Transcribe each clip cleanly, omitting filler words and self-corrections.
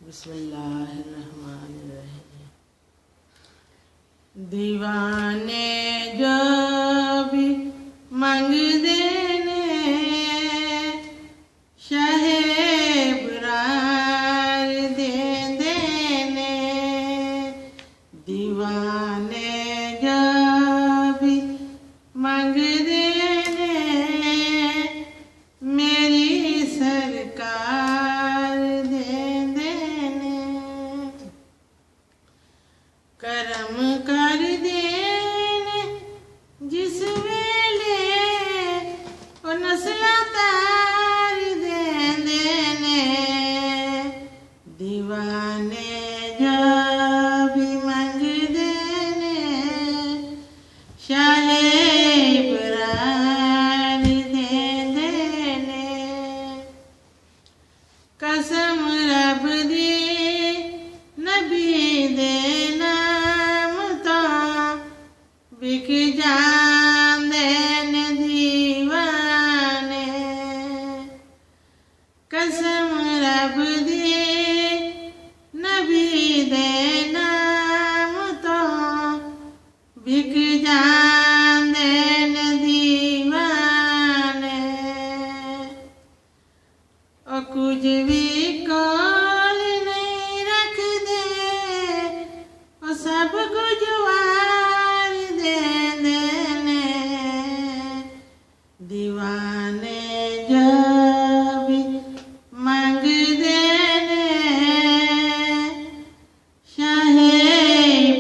बिस्मिल्लाहिर्रहमानिर्रहीम। दीवाने जो भी मंगदे ने शाहे बुरार देंदे ने। दीवाने जो भी मंगदे ने मेरी सरकार देंदे ने। करम कर देने जिस वेले ओ नस्ला तार देंदे ने। दीवाने जो भी मंगदे ने शाहे बुरार देंदे ने। कसम रब दी नबी दे नाम तो बिक जांदे ने दीवाने। कसम रब दी नबी दे नाम तो बिक जांदे ने दीवाने। ओ कुछ भी कोल नहीं रखदे ओ सब कुछ वार देंदे ने। दीवाने जो भी मंगदे ने शाहे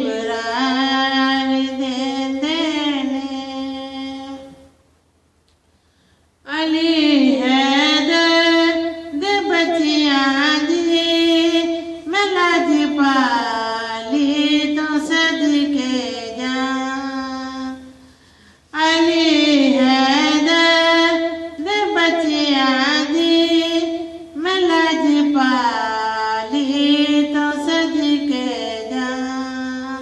बुरार देंदे ने। अली हैदर दे बच्चियां दी मैं लाज पाली तो सदके जां। अली हैदर दे बच्चियां दी मैं लाज पाली तो सदके जां।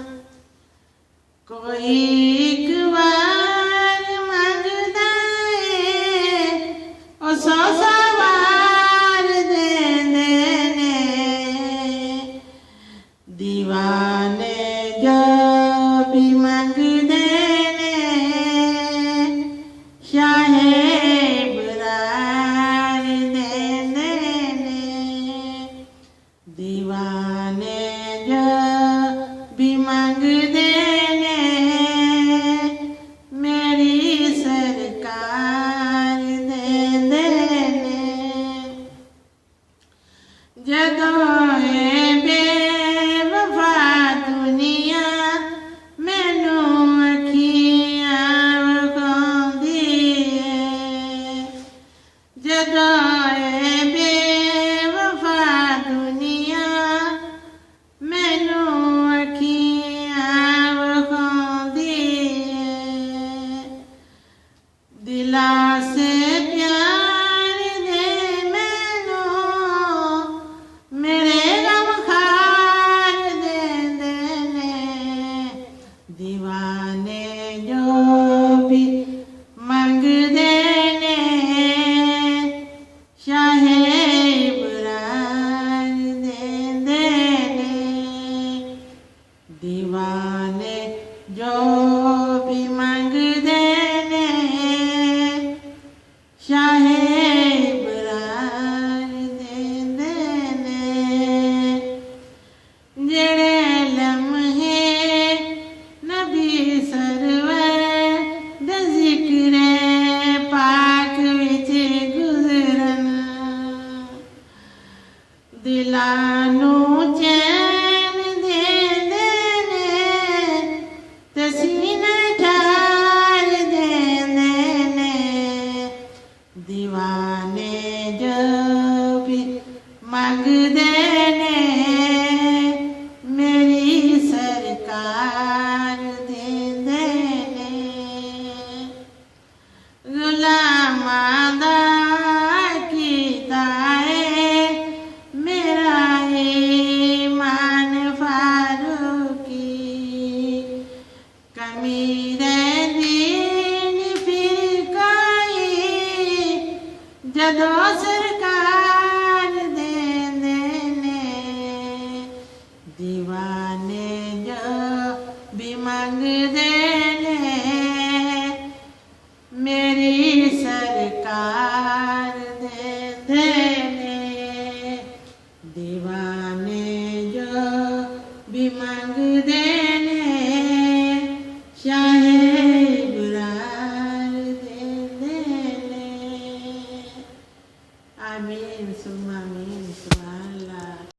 कोई एक बार मंगदा है ओ सौ सवार देंदे ने। दीवाने जो भी मंगदे ने शाहे बुरार देंदे ने। दीवाने जो भी मंगदे ने मेरी सरकार देंदे ने। जदों है बेवफा दुनिया मैनू अखियां विखांदी है। जदों है बेवफा दुनिया मैनू अखियां विखांदी है। दिला से प्यार दे मैनू मेरे गम खार देंदे ने। दीवाने जो भी मंगदे ने शाहे बुरार देंदे ने। दीवाने जो भी मंगदे ने शाहे बुरार देंदे ने। जेड़े लम्हे नबी सरवर दे जिक्रे पाक विच गुजरन दिलां नू चैन देंदे ने ते सीने ठार देंदे ने। दीवाने जो भी मंगदे ने मेरी सरकार देंदे ने। गुलामां दा कीता है मेरा ईमान फारूकी। कमी दीन फिर कोई जदों सरकार देंदे ने। मंगदे